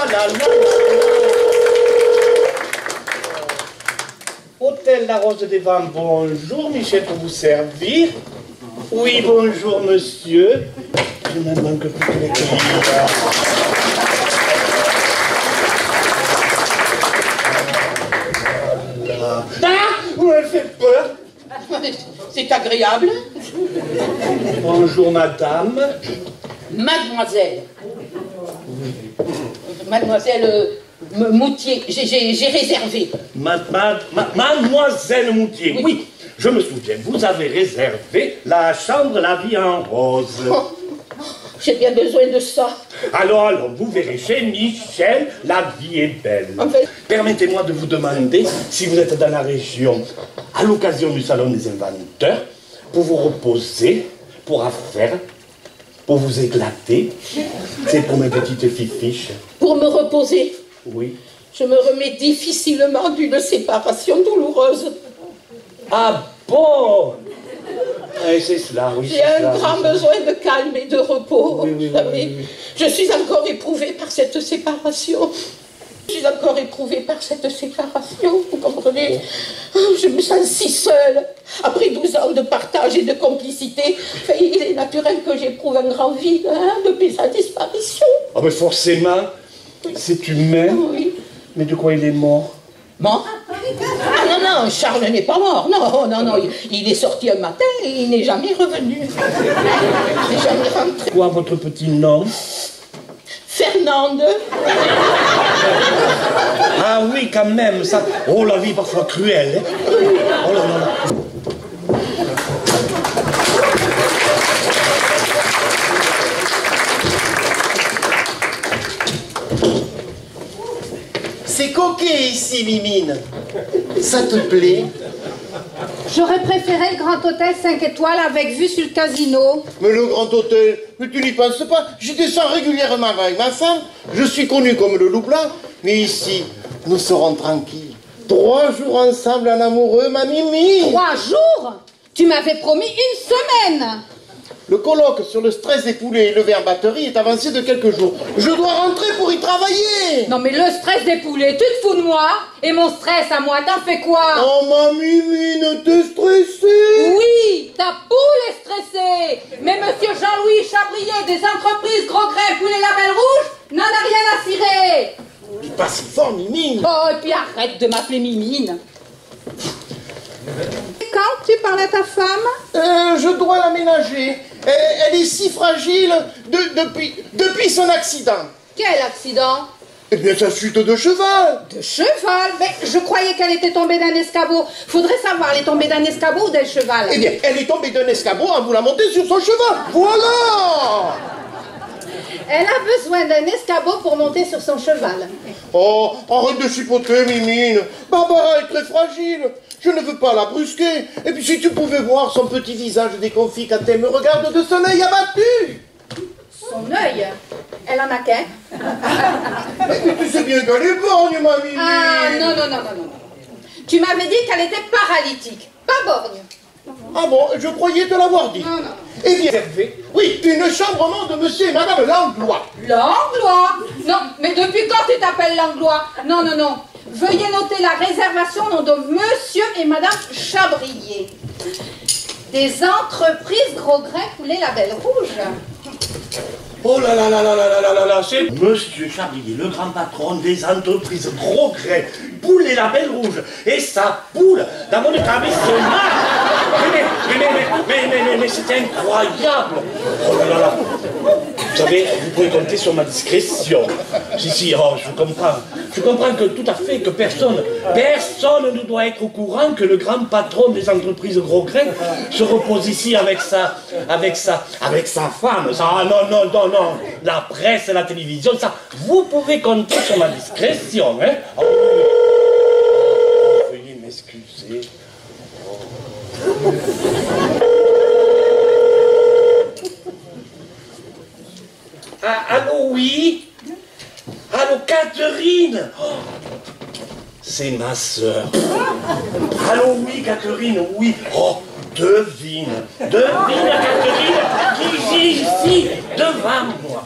là là. Hôtel La Rose des Vents, bonjour, Michel, pour vous servir. Oui, bonjour, monsieur. Je ne manque plus que les candidats. Ah, vous m'avez fait peur. C'est agréable. Bonjour, madame. Mademoiselle. Mademoiselle Moutier, j'ai réservé. Mademoiselle Moutier, oui, je me souviens, vous avez réservé la chambre La Vie en Rose. Oh, j'ai bien besoin de ça. Alors, vous verrez chez Michel, la vie est belle. En fait... Permettez-moi de vous demander si vous êtes dans la région, à l'occasion du Salon des Inventeurs, pour vous reposer, pour affaire, pour vous éclater. C'est pour mes petites fiches. Pour me reposer? Oui. Je me remets difficilement d'une séparation douloureuse. Ah bon? C'est cela, oui. J'ai un grand besoin de calme et de repos. Oui, oui, oui. Je suis encore éprouvée par cette séparation. Je suis encore éprouvée par cette séparation, vous comprenez? Je me sens si seule. Après 12 ans de partage et de complicité, il est naturel que j'éprouve un grand vide depuis sa disparition. Ah mais forcément, c'est humain. Oui. Mais de quoi il est mort? Mort? Ah non, non, Charles n'est pas mort. Non, non, non, il est sorti un matin et il n'est jamais revenu. Il n'est jamais rentré. Quoi, votre petit nom? Fernande. Ah oui, quand même, ça... Oh, la vie est parfois cruelle. Hein? Oh là là là. C'est coquet ici, Mimine. Ça te plaît? J'aurais préféré le Grand Hôtel 5 étoiles avec vue sur le casino. Mais le Grand Hôtel, mais tu n'y penses pas. J'y descends régulièrement avec ma femme. Je suis connu comme le loup blanc. Mais ici, nous serons tranquilles. 3 jours ensemble en amoureux, ma Mimi. 3 jours? Tu m'avais promis 1 semaine. Le colloque sur le stress des poulets élevés en batterie est avancé de quelques jours. Je dois rentrer pour y travailler. Non mais le stress des poulets, tu te fous de moi? Et mon stress à moi, t'en fais quoi? Oh ma Mimine, t'es stressée? Oui, ta poule est stressée. Mais monsieur Jean-Louis Chabrier des entreprises Gros Grès Poulet Label Rouge n'en a rien à cirer. Tu pas si fort, Mimine. Oh, et puis arrête de m'appeler Mimine. Quand tu parles à ta femme? Je dois l'aménager. Elle est si fragile depuis son accident. Quel accident? Eh bien, sa chute de cheval. De cheval? Mais je croyais qu'elle était tombée d'un escabeau. Faudrait savoir, elle est tombée d'un escabeau ou d'un cheval? Eh bien, elle est tombée d'un escabeau en voulant monter sur son cheval. Voilà. Elle a besoin d'un escabeau pour monter sur son cheval. Oh, arrête de chipoter, Mimine. Barbara est très fragile. Je ne veux pas la brusquer. Et puis, si tu pouvais voir son petit visage déconfit quand elle me regarde de son œil abattu. Son œil? Elle en a qu'un? Mais tu sais bien qu'elle est borgne, ma Mimine. Ah, non, non, non, non, non. Tu m'avais dit qu'elle était paralytique, pas borgne. Ah bon, je croyais te l'avoir dit. Non, non. Eh bien, oui, une chambre au nom de monsieur et madame Langlois. Langlois? Non, mais depuis quand tu t'appelles Langlois? Non, non, non. Veuillez noter la réservation au nom de monsieur et madame Chabrier. Des entreprises Gros Grès Poulet Label Rouge. Oh là là là là là là là là, c'est monsieur Chabrier, le grand patron des entreprises Gros Grès, Poulet Label Rouge, et sa poule dans mon établissement. Mais c'est incroyable. Oh là là là. Vous savez, vous pouvez compter sur ma discrétion. Si, oh, je comprends. Je comprends que tout à fait, que personne ne doit être au courant que le grand patron des entreprises Gros Grès se repose ici avec sa femme. Ça, non, non, non, non. La presse, la télévision, ça, vous pouvez compter sur ma discrétion, hein. Oh, veuillez m'excuser. Ah, allô, oui? Allô, Catherine? Oh, c'est ma sœur. Allô, oui, Catherine, oui. Oh, devine, Catherine, qui vit ici, devant moi.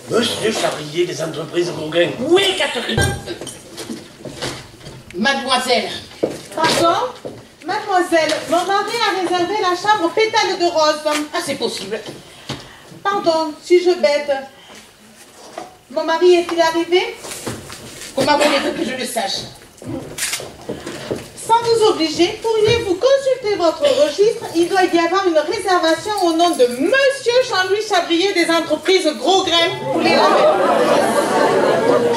Monsieur Chabrier des entreprises Gauguin. Oui, Catherine. Mademoiselle. Pardon? Mademoiselle, mon mari a réservé la chambre aux pétales de rose. Ah, c'est possible. Pardon, suis-je bête? Mon mari est-il arrivé? Comment voulez-vous que je le sache? Sans vous obliger, pourriez-vous consulter votre registre? Il doit y avoir une réservation au nom de Monsieur Jean-Louis Chabrier des entreprises Gros Grain. Vous les remettez.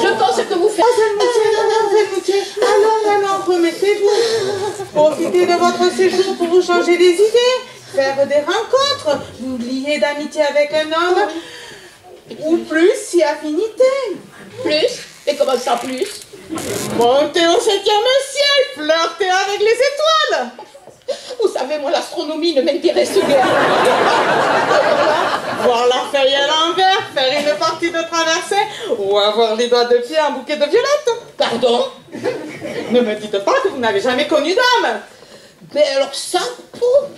Je pense que vous faites... Alors, remettez-vous. Profitez de votre séjour pour vous changer les idées, faire des rencontres, vous lier d'amitié avec un homme, ou plus si affinité. Plus? Et comment ça plus? Montez au 7e ciel, flirtez avec les étoiles. Vous savez, moi, l'astronomie ne m'intéresse guère. Voir la feuille à l'envers, faire une partie de traversée, ou avoir les doigts de pied en bouquet de violettes. Pardon? Ne me dites pas que vous n'avez jamais connu d'homme. Mais alors ça, alors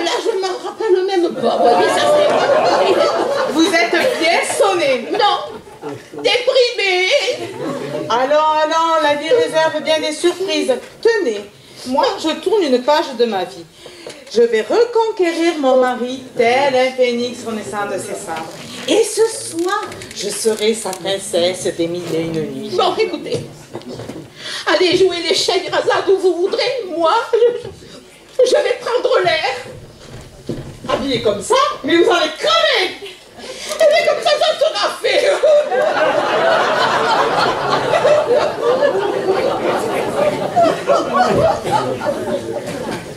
là, je m'en rappelle même pas. Voyez, ça c'est... Vous êtes bien sonné. Non, déprimé. Allons, la vie réserve bien des surprises. Tenez, moi, je tourne une page de ma vie. Je vais reconquérir mon mari tel un phénix renaissant de ses cendres. Et ce soir, je serai sa princesse des mille et une nuits. Bon, écoutez, allez jouer les Scheherazade où vous voudrez. Moi, je vais prendre l'air. Habillé comme ça, mais vous allez crever. Mais comme ça sera fait.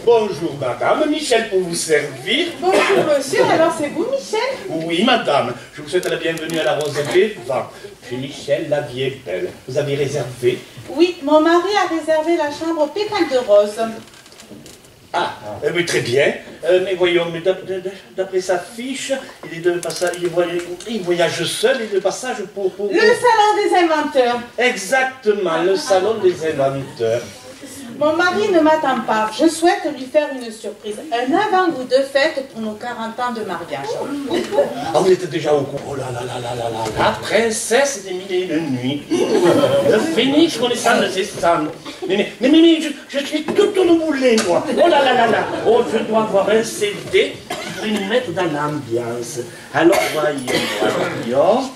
Bonjour, madame. Michel pour vous servir. Bonjour monsieur, alors c'est vous Michel? Oui, madame. Je vous souhaite la bienvenue à la Rose des Vents. Chez Michel, la vie est belle. Vous avez réservé? Oui, mon mari a réservé la chambre aux pétales de rose. Ah, oui, très bien. Mais voyons, mais d'après sa fiche, il est de passage, il voyage seul et de passage pour... Le salon des inventeurs. Exactement, le salon des inventeurs. Mon mari ne m'attend pas. Je souhaite lui faire une surprise. Un avant-goût de fête pour nos 40 ans de mariage. Ah, vous êtes déjà au courant. Oh là là là là là là. La princesse des mille et une nuits. Le phénix connaissant de ses cendres. Mais, je suis tout renouvelé, moi. Oh là là là là. Oh, je dois avoir un CD pour nous mettre dans l'ambiance. Alors, voyons.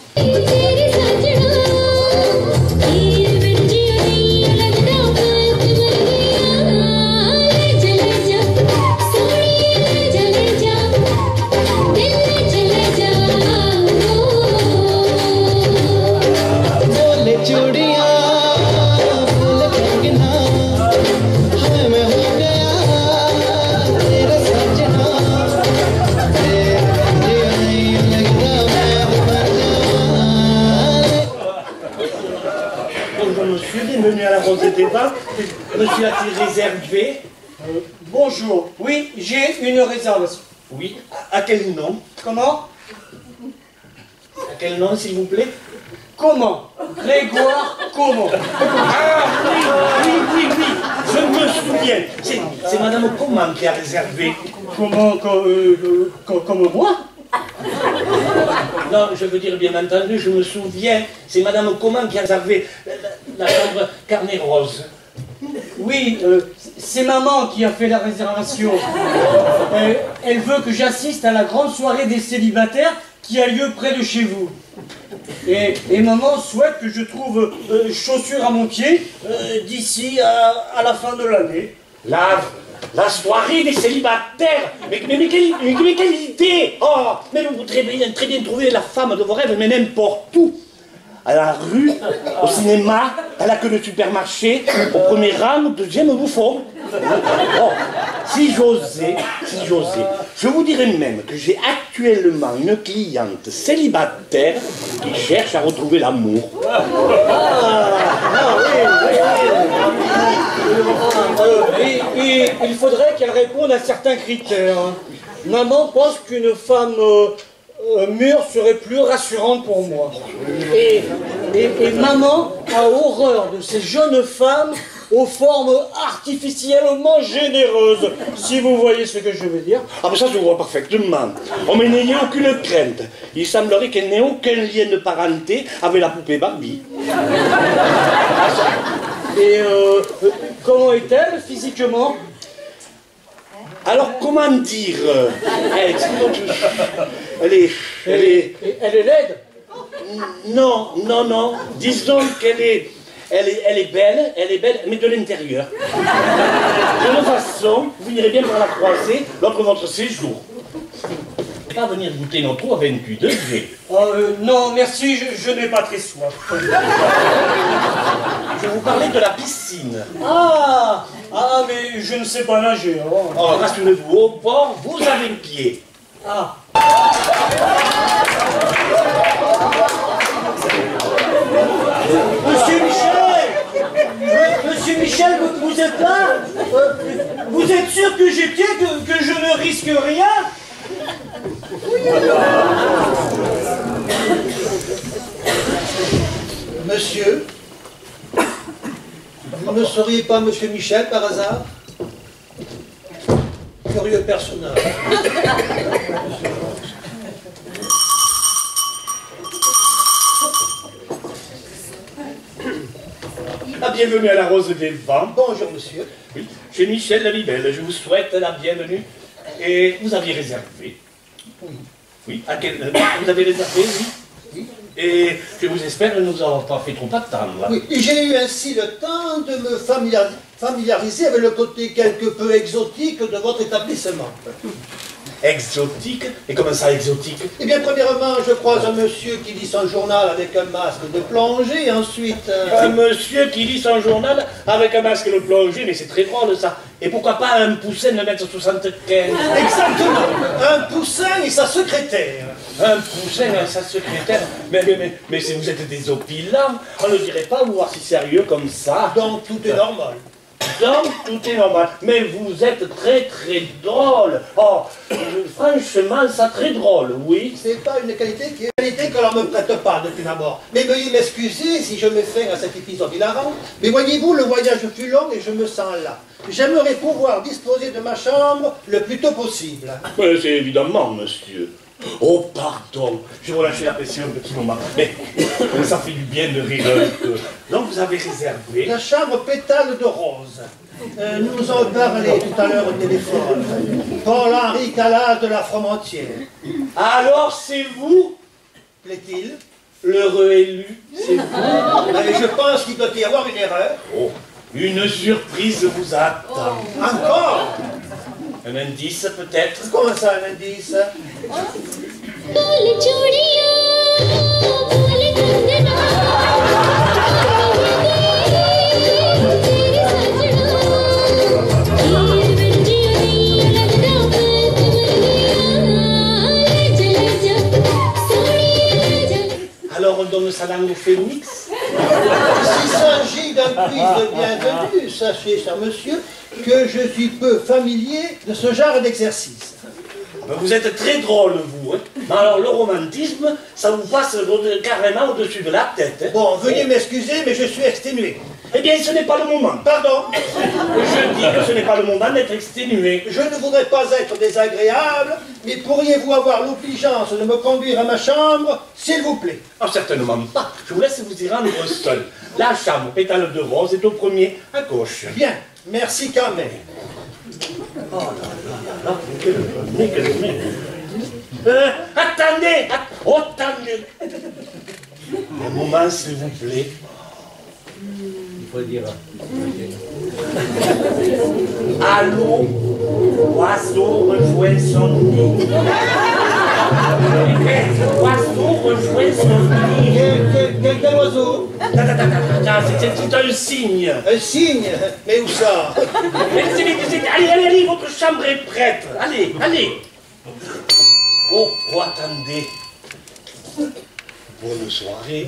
Bienvenue à la Rose des Vents. Monsieur a-t-il réservé? Bonjour. Oui, j'ai une réservation. Oui. À quel nom? Comment? À quel nom, s'il vous plaît? Comment? Grégoire Comment? Ah oui, je me souviens. C'est Madame Comment qui a réservé. Comment? Comme moi? Non, je veux dire, bien entendu, je me souviens. C'est Madame Comment qui a réservé la chambre carnet rose. Oui, c'est maman qui a fait la réservation. Elle veut que j'assiste à la grande soirée des célibataires qui a lieu près de chez vous. Et maman souhaite que je trouve chaussures à mon pied d'ici à la fin de l'année. La soirée des célibataires. Mais quelle idée! Oh, mais vous très bien trouver la femme de vos rêves, mais n'importe où. À la rue, au cinéma, à la queue de supermarché, au premier rang, au deuxième bouffon. Oh, si j'osais, je vous dirais même que j'ai actuellement une cliente célibataire qui cherche à retrouver l'amour. Et il faudrait qu'elle réponde à certains critères. Maman pense qu'une femme mûre serait plus rassurante pour moi. Et maman a horreur de ces jeunes femmes aux formes artificiellement généreuses, si vous voyez ce que je veux dire. Ah, mais ça, je vois parfaitement. Oh, mais n'ayez aucune crainte. Il semblerait qu'elle n'ait aucun lien de parenté avec la poupée Barbie. Et comment est-elle physiquement? Alors, comment dire Elle est laide? Non. Disons qu'elle est... Elle est belle, mais de l'intérieur. De toute façon, vous irez bien pour la croiser lors de votre séjour. Pas venir goûter notre eau à 28 degrés. Non, merci, je n'ai pas très soif. Je vous parlais de la piscine. Ah, mais je ne sais pas nager. Oh, rassurez-vous, au port, vous avez le pied. Ah. Monsieur Michel, vous êtes là? Vous êtes sûr que j'ai pied, que je ne risque rien? Monsieur, vous ne seriez pas Monsieur Michel par hasard? Curieux personnage. Bienvenue à la Rose des Vents. Bonjour, monsieur. Oui, je suis Michel la Libelle, je vous souhaite la bienvenue. Et vous aviez réservé. Oui, à quel... Vous avez réservé, oui. Oui. Et je vous espère que nous n'avons pas fait trop attendre. Oui, et j'ai eu ainsi le temps de me familiariser avec le côté quelque peu exotique de votre établissement. Exotique? Et comment ça, exotique? Eh bien, premièrement, je croise un monsieur qui lit son journal avec un masque de plongée, ensuite... Un monsieur qui lit son journal avec un masque de plongée, mais c'est très drôle, ça. Et pourquoi pas un poussin de 1m75? Exactement. Un poussin et sa secrétaire. Un poussin et sa secrétaire? Mais si vous êtes des opilants, on ne dirait pas vous voir si sérieux comme ça. Donc, tout est normal. Donc, tout est normal. Mais vous êtes très très drôle. Oh, franchement, ça très drôle, oui. C'est pas une qualité qui est une qualité que l'on ne me prête pas depuis d'abord. Mais veuillez m'excuser si je mets fin à cet épisode hilarant. Mais voyez-vous, le voyage fut long et je me sens là. J'aimerais pouvoir disposer de ma chambre le plus tôt possible. C'est évidemment, monsieur. Oh, pardon, je relâche la pression un petit moment. Mais ça fait du bien de rire un peu. Donc, vous avez réservé... La chambre pétale de rose. Nous en parlé tout à l'heure au téléphone. Paul-Henri Calas de la Fromontière. Alors, c'est vous? Plaît-il? L'heureux élu, c'est vous? Mais je pense qu'il doit y avoir une erreur. Oh, une surprise vous attend. Encore? Un indice, peut-être? Comment ça, un indice? Alors on donne sa langue au phénix? S'il s'agit d'un quiz de bienvenue, sachez, cher monsieur, que je suis peu familier de ce genre d'exercice. Vous êtes très drôle, vous. Hein? Mais alors, le romantisme, ça vous passe carrément au-dessus de la tête. Hein? Bon, veuillez m'excuser, mais je suis exténué. Eh bien, ce n'est pas le moment. Pardon? Je dis que ce n'est pas le moment d'être exténué. Je ne voudrais pas être désagréable, mais pourriez-vous avoir l'obligeance de me conduire à ma chambre, s'il vous plaît? Ah, certainement pas. Je vous laisse vous y rendre seul. La chambre pétale de rose est au premier, à gauche. Bien, merci quand même. Oh là là, quel nez. Attendez! Attendez! Un moment, s'il vous plaît. Il faut dire. Allô? Oiseau rejoint son nid. Oiseau rejoint son nid. Quel oiseau? C'est un signe. Un signe? Mais où ça? Allez, votre chambre est prête. Allez. Oh, attendez. Bonne soirée.